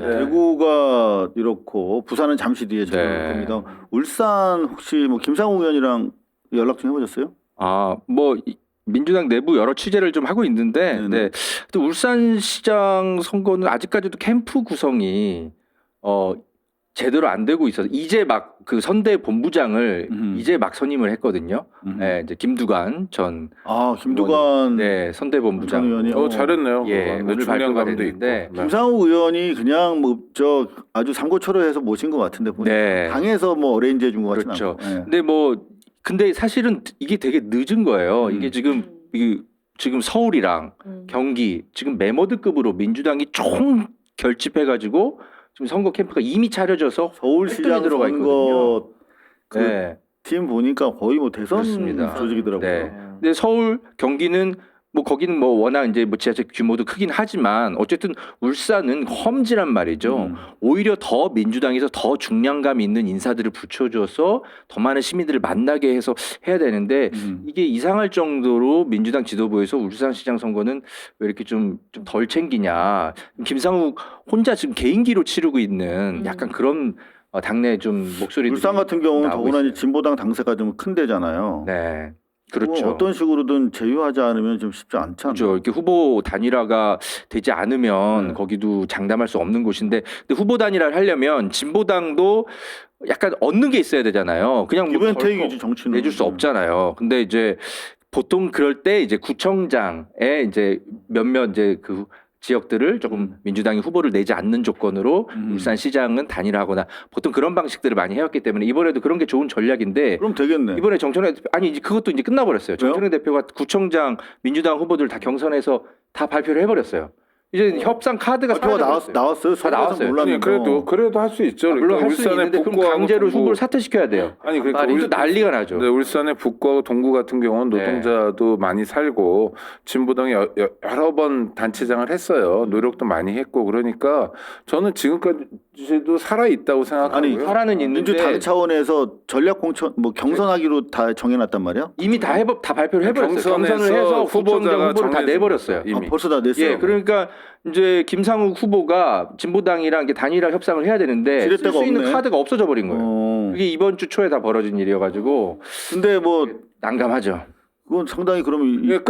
대구가 이렇고 부산은 잠시 뒤에 전할 겁니다. 울산 혹시 뭐 김상욱 의원이랑 연락 좀 해보셨어요? 뭐 민주당 내부 여러 취재를 좀 하고 있는데, 네. 또 울산시장 선거는 아직까지도 캠프 구성이 제대로 안 되고 있어서 이제 막 그 선대 본부장을 이제 막 선임을 했거든요. 네, 이제 김두관 전 김두관 네, 선대 본부장 의원이 잘했네요. 예, 오늘 발표가 됐는데 김상욱 의원이 그냥 뭐 저 아주 삼고초려해서 모신 것 같은데 보니까 네. 당에서 뭐 어레인지 해준 것 같지는 그렇죠. 않고. 근데 근데 사실은 이게 되게 늦은 거예요. 이게 지금 서울이랑 경기 지금 메모드급으로 민주당이 총 결집해가지고 지금 선거 캠프가 이미 차려져서 서울시장 들어가 있거든요. 그 팀 보니까 거의 뭐 대선 그렇습니다. 조직이더라고요. 네. 근데 서울, 경기는 뭐 거기는 뭐 워낙 이제 뭐 지자체 규모도 크긴 하지만 어쨌든 울산은 험지란 말이죠. 오히려 더 민주당에서 더 중량감 있는 인사들을 붙여줘서 더 많은 시민들을 만나게 해서 해야 되는데 이게 이상할 정도로 민주당 지도부에서 울산시장 선거는 왜 이렇게 좀 덜 챙기냐. 김상욱 혼자 지금 개인기로 치르고 있는 약간 그런 당내 좀 목소리들이 울산 같은 경우는 나오고 더구나 있어요. 진보당 당세가 좀 큰 데잖아요. 네. 그렇죠. 어떤 식으로든 제휴하지 않으면 좀 쉽지 않잖아요. 그렇죠. 이렇게 후보 단일화가 되지 않으면 거기도 장담할 수 없는 곳인데, 근데 후보 단일화를 하려면 진보당도 약간 얻는 게 있어야 되잖아요. 그냥 뭐 기브앤테이크지 정치는. 내줄 수 없잖아요. 근데 이제 보통 그럴 때 이제 구청장에 이제 몇몇 이제 그 지역들을 조금 민주당이 후보를 내지 않는 조건으로 울산시장은 단일화하거나 보통 그런 방식들을 많이 해왔기 때문에 이번에도 그런 게 좋은 전략인데, 그럼 되겠네. 이번에 정청래 이제 그것도 이제 끝나버렸어요. 정청래 대표가 구청장 민주당 후보들 다 경선에서 다 발표를 해버렸어요. 이제 협상 카드가 나왔어요. 다 나왔어요. 아니 그래도 할 수 있죠. 물론 할 수 있는데 그럼 강제로 후보를 사퇴시켜야 돼요. 아니 그러니까 또 난리가 나죠. 네, 울산의 북구하고 동구 같은 경우는 노동자도 많이 살고 진보당이 여러 번 단체장을 했어요. 노력도 많이 했고 그러니까 저는 지금까지도 살아 있다고 생각하고요. 살아는 있는데 민주당 차원에서 전략 공천 뭐 경선하기로 다 정해놨단 말이야? 이미 다 발표를 해버렸어요. 경선을 해서 후보를 다 내버렸어요. 이미. 벌써 다 냈어요. 예, 그러니까 이제 김상욱 후보가 진보당이랑 이게 단일화 협상을 해야 되는데 쓸 수 있는 카드가 없어져 버린 거예요. 그게 이번 주 초에 다 벌어진 일이어가지고. 근데 뭐 난감하죠. 그건 상당히 그러면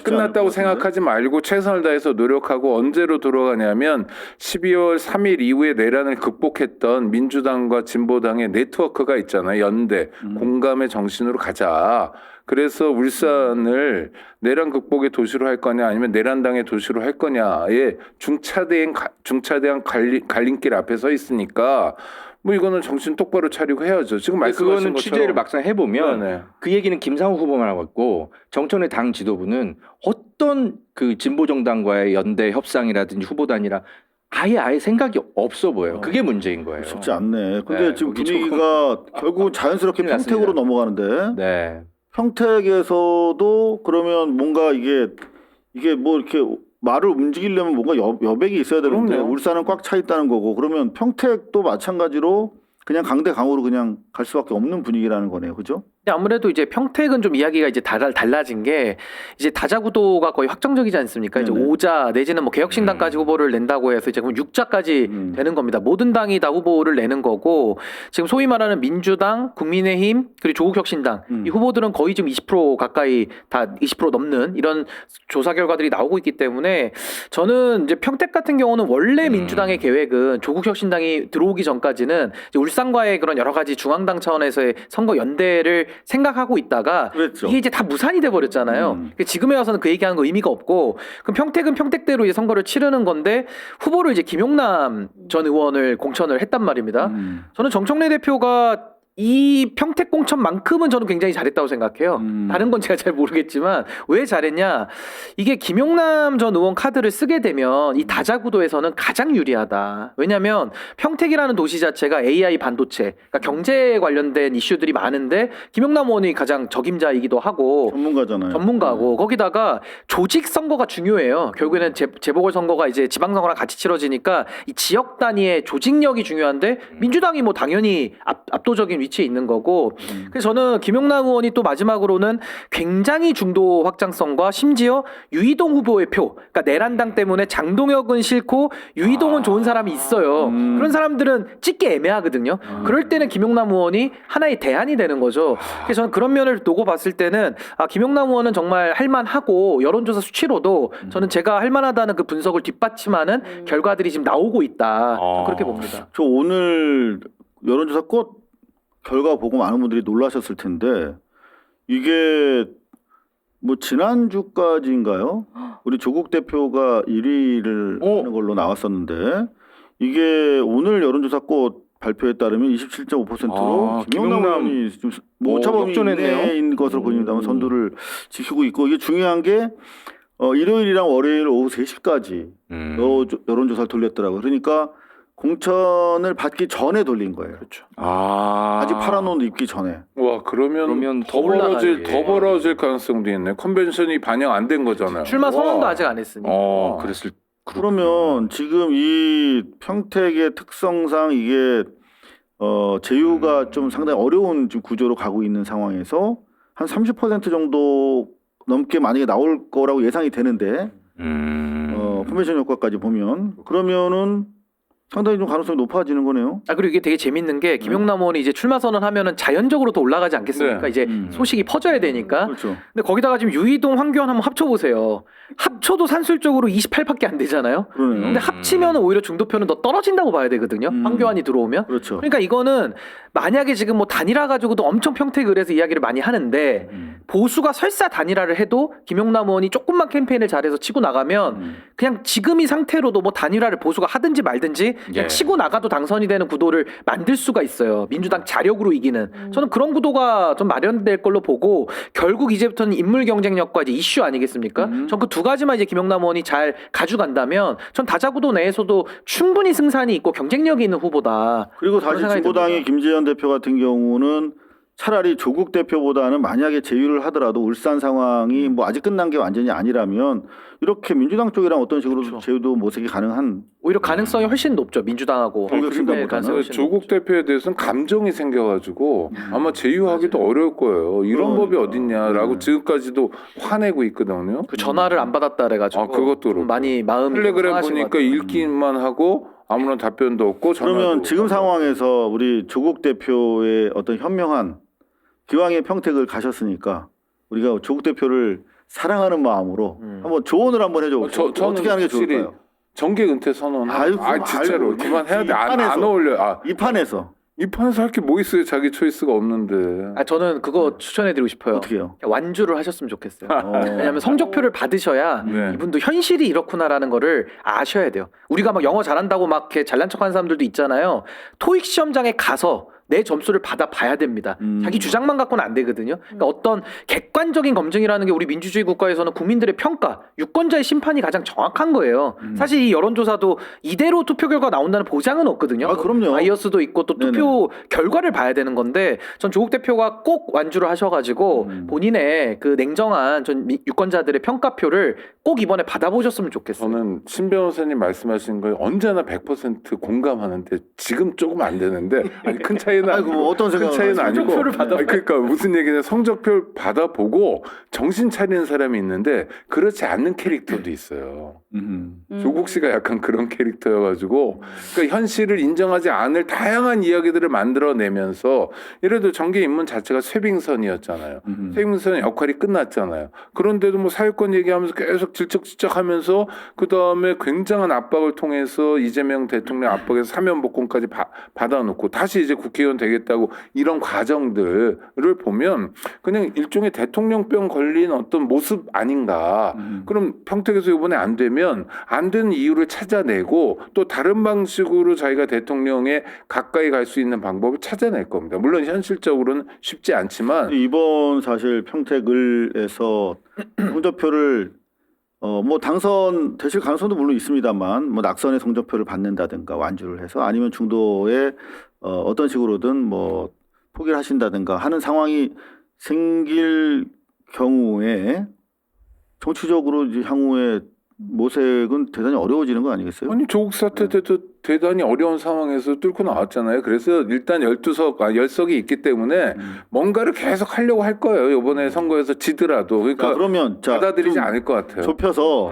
끝났다고 생각하지 말고 최선을 다해서 노력하고 언제로 돌아가냐면 12월 3일 이후에 내란을 극복했던 민주당과 진보당의 네트워크가 있잖아요. 연대, 공감의 정신으로 가자. 그래서 울산을 내란 극복의 도시로 할 거냐 아니면 내란당의 도시로 할 거냐에 중차대한 갈림길 앞에 서 있으니까 뭐 이거는 정신 똑바로 차리고 해야죠. 지금 말씀하신 그거는 것처럼 취재를 막상 해보면 그 얘기는 김상욱 후보만 하고 있고 정청래 당 지도부는 어떤 그 진보정당과의 연대 협상이라든지 후보단이라 아예 생각이 없어 보여요. 그게 문제인 거예요. 쉽지 않네. 근데 지금 분위기가 결국은 자연스럽게 평택으로 넘어가는데 평택에서도 그러면 뭔가 이게 뭐 이렇게 말을 움직이려면 뭔가 여백이 있어야 되는데 울산은 꽉 차 있다는 거고 그러면 평택도 마찬가지로 그냥 강대강으로 그냥 갈 수밖에 없는 분위기라는 거네요. 그죠? 아무래도 이제 평택은 좀 이야기가 이제 달라진 게 이제 다자구도가 거의 확정적이지 않습니까? 이제 5자 내지는 뭐 개혁신당까지 후보를 낸다고 해서 이제 그럼 6자까지 되는 겁니다. 모든 당이 다 후보를 내는 거고 지금 소위 말하는 민주당, 국민의힘 그리고 조국혁신당 이 후보들은 거의 지금 20% 가까이 다 20% 넘는 이런 조사 결과들이 나오고 있기 때문에 저는 이제 평택 같은 경우는 원래 민주당의 계획은 조국혁신당이 들어오기 전까지는 이제 울산과의 그런 여러 가지 중앙당 차원에서의 선거 연대를 생각하고 있다가 이게 이제 다 무산이 돼 버렸잖아요. 지금에 와서는 그 얘기하는 거 의미가 없고 그럼 평택은 평택대로 이제 선거를 치르는 건데 후보를 이제 김용남 전 의원을 공천을 했단 말입니다. 저는 정청래 대표가 이 평택 공천만큼은 저는 굉장히 잘했다고 생각해요. 다른 건 제가 잘 모르겠지만 왜 잘했냐? 이게 김용남 전 의원 카드를 쓰게 되면 이 다자구도에서는 가장 유리하다. 왜냐하면 평택이라는 도시 자체가 AI 반도체, 그러니까 경제에 관련된 이슈들이 많은데 김용남 의원이 가장 적임자이기도 하고 전문가잖아요. 전문가고 거기다가 조직 선거가 중요해요. 결국에는 재보궐 선거가 이제 지방선거랑 같이 치러지니까 이 지역 단위의 조직력이 중요한데 민주당이 뭐 당연히 압도적인 위치에 있는 거고. 그래서 저는 김용남 의원이 또 마지막으로는 굉장히 중도 확장성과 심지어 유이동 후보의 표, 그러니까 내란당 때문에 장동혁은 싫고 유이동은 좋은 사람이 있어요. 그런 사람들은 찍기 애매하거든요. 그럴 때는 김용남 의원이 하나의 대안이 되는 거죠. 그래서 저는 그런 면을 두고 봤을 때는 김용남 의원은 정말 할만하고 여론조사 수치로도 저는 제가 할만하다는 그 분석을 뒷받침하는 결과들이 지금 나오고 있다. 저는 그렇게 봅니다. 저 오늘 여론조사 꽃 결과 보고 많은 분들이 놀라셨을 텐데 이게 뭐 지난주까지인가요? 우리 조국 대표가 1위를 하는 걸로 나왔었는데 이게 오늘 여론조사 꽃 발표에 따르면 27.5%로 김용남 의원이 지금 뭐 오차범위인 것으로 보입니다만 선두를 지키고 있고 이게 중요한 게 일요일이랑 월요일 오후 3시까지 여론조사를 돌렸더라고요. 그러니까 공천을 받기 전에 돌린 거예요. 그렇죠. 아직 파란 옷 입기 전에. 와 그러면 더 벌어질 가능성도 있네. 컨벤션이 반영 안 된 거잖아요. 출마 선언도 아직 안 했으니까. 그러면 지금 이 평택의 특성상 이게 제휴가 좀 상당히 어려운 지금 구조로 가고 있는 상황에서 한 30% 정도 넘게 만약에 나올 거라고 예상이 되는데 컨벤션 효과까지 보면 그러면은 상당히 좀 가능성이 높아지는 거네요. 그리고 이게 되게 재밌는 게 김용남 의원이 이제 출마 선언하면은 자연적으로 더 올라가지 않겠습니까? 네. 이제 소식이 퍼져야 되니까. 그렇죠. 근데 거기다가 지금 유이동, 황교안 한번 합쳐보세요. 합쳐도 산술적으로 28밖에 안 되잖아요. 그러네요. 근데 합치면 오히려 중도표는 더 떨어진다고 봐야 되거든요. 황교안이 들어오면. 그렇죠. 그러니까 이거는 만약에 지금 뭐 단일화 가지고도 엄청 평택을 해서 이야기를 많이 하는데 보수가 설사 단일화를 해도 김용남 의원이 조금만 캠페인을 잘해서 치고 나가면 그냥 지금 이 상태로도 뭐 단일화를 보수가 하든지 말든지 그냥 치고 나가도 당선이 되는 구도를 만들 수가 있어요. 민주당 자력으로 이기는. 저는 그런 구도가 좀 마련될 걸로 보고 결국 이제부터는 인물 경쟁력과 이제 이슈 아니겠습니까? 전 그 두 가지만 이제 김용남 의원이 잘 가져간다면 전 다자구도 내에서도 충분히 승산이 있고 경쟁력이 있는 후보다. 그리고 다시 진보당의 김재현 대표 같은 경우는 차라리 조국 대표보다는 만약에 제휴를 하더라도 울산 상황이 뭐 아직 끝난 게 완전히 아니라면 이렇게 민주당 쪽이랑 어떤 식으로 제휴도 모색이 가능한 오히려 가능성이 훨씬 높죠. 민주당하고. 조국 대표에 대해서는 감정이 생겨가지고 아마 제휴하기도 어려울 거예요. 이런 법이 어딨냐라고 지금까지도 화내고 있거든요. 그 전화를 안 받았다 그래가지고 그것도 그렇고. 많이 마음이 텔레그램 보니까 읽기만 하고 아무런 답변도 없고 그러면 지금 상황에서 우리 조국 대표의 어떤 현명한 기왕에 평택을 가셨으니까 우리가 조국 대표를 사랑하는 마음으로 한번 조언을 한번 해줘. 어떻게 하는 게 좋을까요? 정계 은퇴 선언. 진짜로 그만해야 돼. 안 어울려. 이 판에서 할 게 뭐 있어요? 자기 초이스가 없는데. 저는 그거 추천해드리고 싶어요. 어떻게요? 완주를 하셨으면 좋겠어요. 왜냐하면 성적표를 받으셔야 이분도 현실이 이렇구나라는 거를 아셔야 돼요. 우리가 막 영어 잘한다고 막 이렇게 잘난 척하는 사람들도 있잖아요. 토익 시험장에 가서 내 점수를 받아봐야 됩니다. 자기 주장만 갖고는 안 되거든요. 그러니까 어떤 객관적인 검증이라는 게 우리 민주주의 국가에서는 국민들의 평가, 유권자의 심판이 가장 정확한 거예요. 사실 이 여론조사도 이대로 투표 결과 나온다는 보장은 없거든요. 그럼요. 바이어스도 있고 또 투표 결과를 봐야 되는 건데 전 조국 대표가 꼭 완주를 하셔가지고 본인의 그 냉정한 전 유권자들의 평가표를 꼭 이번에 받아보셨으면 좋겠어요. 저는 신 변호사님 말씀하신 걸 언제나 100% 공감하는데 지금 조금 안 되는데 큰 차이는 어떤 큰 차이는 아니고 성적표를 그러니까 무슨 얘기냐 성적표 받아보고 정신 차리는 사람이 있는데 그렇지 않는 캐릭터도 있어요. 조국 씨가 약간 그런 캐릭터여가지고 그러니까 현실을 인정하지 않을 다양한 이야기들을 만들어내면서 예를 들어 정계 입문 자체가 쇄빙선이었잖아요. 쇄빙선 역할이 끝났잖아요. 그런데도 뭐 사회권 얘기하면서 계속 질척질척하면서 그 다음에 굉장한 압박을 통해서 이재명 대통령 압박에서 사면복권까지 받아놓고 다시 이제 국회의원 되겠다고 이런 과정들을 보면 그냥 일종의 대통령병 걸린 어떤 모습 아닌가. 그럼 평택에서 이번에 안 되면 안 되는 이유를 찾아내고 또 다른 방식으로 자기가 대통령에 가까이 갈 수 있는 방법을 찾아낼 겁니다. 물론 현실적으로는 쉽지 않지만 이번 사실 평택을에서 성적표를 뭐 당선 되실 가능성도 물론 있습니다만 뭐 낙선의 성적표를 받는다든가 완주를 해서 아니면 중도에 어떤 식으로든 뭐 포기를 하신다든가 하는 상황이 생길 경우에 정치적으로 이제 향후에 모색은 대단히 어려워지는 거 아니겠어요? 아니 조국 사태 때도 대단히 어려운 상황에서 뚫고 나왔잖아요. 그래서 일단 10석이 있기 때문에 뭔가를 계속 하려고 할 거예요. 이번에 선거에서 지더라도. 그러니까 그러면 받아들이지 좀 않을 것 같아요. 좁혀서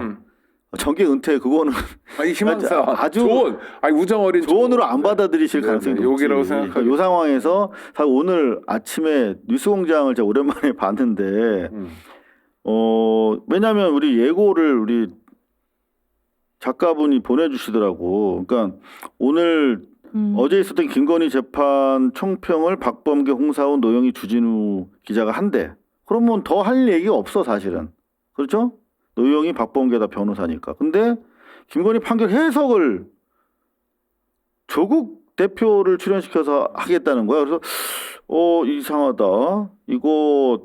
정계 은퇴 그거는 아니 희망사 아주 조언, 아니 우정 어린 조언으로 안 받아들이실 가능성이 높지. 욕이라고 생각하고. 이 상황에서 사실 오늘 아침에 뉴스공장을 제가 오랜만에 봤는데 왜냐하면 우리 예고를 우리 작가분이 보내주시더라고. 그러니까 오늘 어제 있었던 김건희 재판 총평을 박범계, 홍사훈, 노영희, 주진우 기자가 한대. 그러면 더 할 얘기가 없어 사실은. 그렇죠? 노영희, 박범계 다 변호사니까. 근데 김건희 판결 해석을 조국 대표를 출연시켜서 하겠다는 거야. 그래서 이상하다. 이거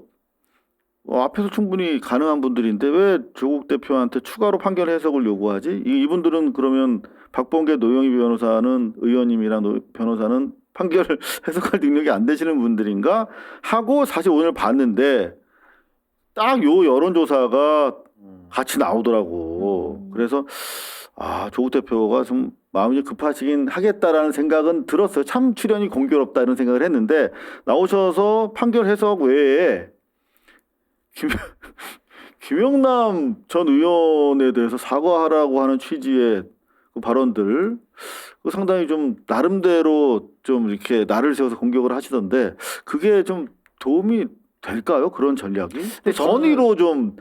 앞에서 충분히 가능한 분들인데 왜 조국 대표한테 추가로 판결 해석을 요구하지? 이분들은 그러면 박범계, 노영희 변호사는 의원님이랑 변호사는 판결을 해석할 능력이 안 되시는 분들인가 하고 사실 오늘 봤는데 딱 요 여론조사가 같이 나오더라고. 그래서 조국 대표가 좀 마음이 급하시긴 하겠다라는 생각은 들었어요. 참 출연이 공교롭다 이런 생각을 했는데 나오셔서 판결 해석 외에 김영남 전 의원에 대해서 사과하라고 하는 취지의 그 발언들 상당히 좀 나름대로 좀 이렇게 나를 세워서 공격을 하시던데 그게 좀 도움이 될까요? 그런 전략이? 전의로 좀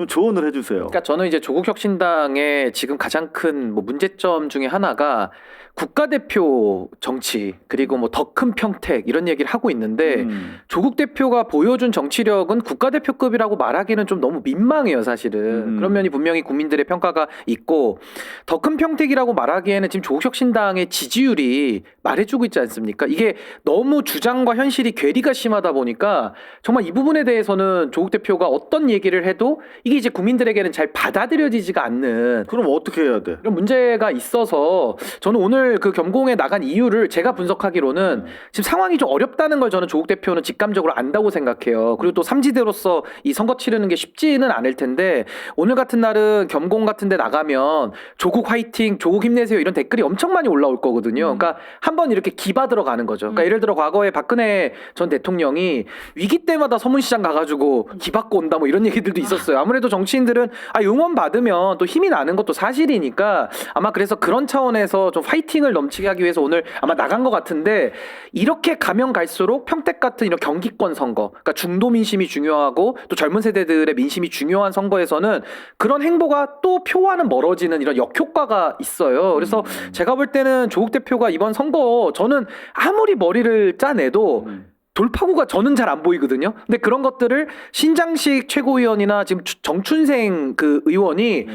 조언을 해주세요. 그러니까 저는 이제 조국혁신당의 지금 가장 큰 뭐 문제점 중에 하나가 국가대표 정치 그리고 뭐 더 큰 평택 이런 얘기를 하고 있는데 조국 대표가 보여준 정치력은 국가대표급이라고 말하기는 좀 너무 민망해요 사실은. 그런 면이 분명히 국민들의 평가가 있고 더 큰 평택이라고 말하기에는 지금 조국혁신당의 지지율이 말해주고 있지 않습니까? 이게 너무 주장과 현실이 괴리가 심하다 보니까 정말 이 부분에 대해서는 조국 대표가 어떤 얘기를 해도 이게 이제 국민들에게는 잘 받아들여지지가 않는 그럼 어떻게 해야 돼? 이런 문제가 있어서 저는 오늘 그 겸공에 나간 이유를 제가 분석하기로는 지금 상황이 좀 어렵다는 걸 저는 조국 대표는 직감적으로 안다고 생각해요. 그리고 또 삼지대로서 이 선거 치르는 게 쉽지는 않을 텐데 오늘 같은 날은 겸공 같은 데 나가면 조국 화이팅, 조국 힘내세요 이런 댓글이 엄청 많이 올라올 거거든요. 그러니까 한번 이렇게 기바 들어가는 거죠. 그러니까 예를 들어 과거에 박근혜 전 대통령이 위기 때마다 서문시장 가가지고 기받고 온다 뭐 이런 얘기들도 있었어요. 아무래도 정치인들은 응원 받으면 또 힘이 나는 것도 사실이니까 아마 그래서 그런 차원에서 좀 파이팅을 넘치게 하기 위해서 오늘 아마 나간 것 같은데 이렇게 가면 갈수록 평택 같은 이런 경기권 선거, 그러니까 중도 민심이 중요하고 또 젊은 세대들의 민심이 중요한 선거에서는 그런 행보가 또 표와는 멀어지는 이런 역효과가 있어요. 그래서 제가 볼 때는 조국 대표가 이번 선거 저는 아무리 머리를 짜내도 돌파구가 저는 잘 안 보이거든요. 근데 그런 것들을 신장식 최고위원이나 지금 정춘생 그 의원이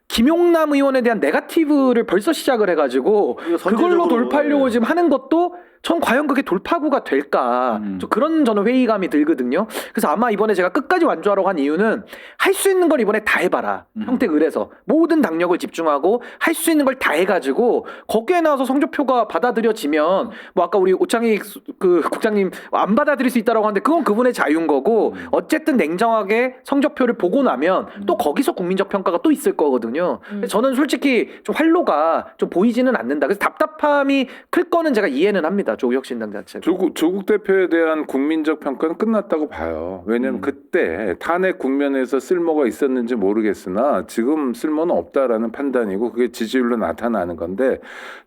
김용남 의원에 대한 네거티브를 벌써 시작을 해가지고 그걸로 돌파하려고 지금 하는 것도 전 과연 그게 돌파구가 될까 그런 저는 회의감이 들거든요. 그래서 아마 이번에 제가 끝까지 완주하라고 한 이유는 할 수 있는 걸 이번에 다 해봐라. 평택을에서 모든 당력을 집중하고 할 수 있는 걸 다 해가지고 거기에 나와서 성적표가 받아들여지면 뭐 아까 우리 오창익 그 국장님 안 받아들일 수 있다라고 하는데 그건 그분의 자유인 거고 어쨌든 냉정하게 성적표를 보고 나면 또 거기서 국민적 평가가 또 있을 거거든요. 저는 솔직히 좀 활로가 좀 보이지는 않는다. 그래서 답답함이 클 거는 제가 이해는 합니다. 조국혁신당 자체가. 조국 대표에 대한 국민적 평가는 끝났다고 봐요. 왜냐하면 그때 탄핵 국면에서 쓸모가 있었는지 모르겠으나 지금 쓸모는 없다라는 판단이고 그게 지지율로 나타나는 건데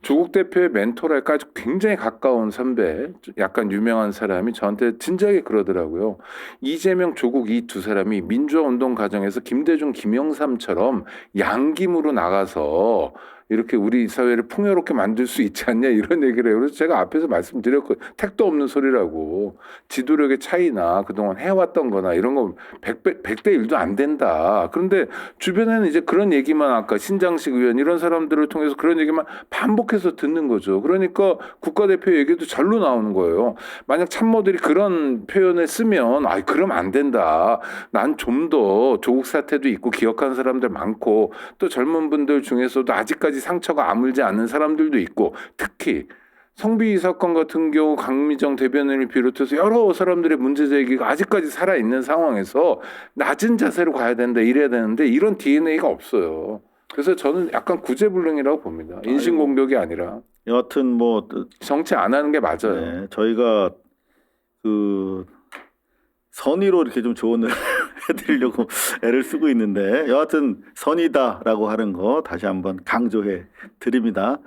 조국 대표의 멘토랄까 아주 굉장히 가까운 선배, 약간 유명한 사람이 저한테 진작에 그러더라고요. 이재명, 조국 이 두 사람이 민주화운동 과정에서 김대중, 김영삼처럼 양김으로 나가서 이렇게 우리 사회를 풍요롭게 만들 수 있지 않냐 이런 얘기를 해요. 그래서 제가 앞에서 말씀드렸고 택도 없는 소리라고 지도력의 차이나 그동안 해왔던 거나 이런 거 100대 1도 안 된다. 그런데 주변에는 이제 그런 얘기만 아까 신장식 의원 이런 사람들을 통해서 그런 얘기만 반복해서 듣는 거죠. 그러니까 국가대표 얘기도 절로 나오는 거예요. 만약 참모들이 그런 표현을 쓰면 그럼 안 된다. 난 좀 더 조국 사태도 있고 기억하는 사람들 많고 또 젊은 분들 중에서도 아직까지 상처가 아물지 않은 사람들도 있고 특히 성비 사건 같은 경우 강미정 대변인을 비롯해서 여러 사람들의 문제 제기가 아직까지 살아있는 상황에서 낮은 자세로 가야 된다 이래야 되는데 이런 DNA가 없어요. 그래서 저는 약간 구제불능이라고 봅니다. 인신공격이 아니라 여하튼 뭐 정치 안 하는 게 맞아요. 네, 저희가 그 선의로 이렇게 좀 조언을 해드리려고 애를 쓰고 있는데 여하튼 선의다라고 하는 거 다시 한번 강조해 드립니다.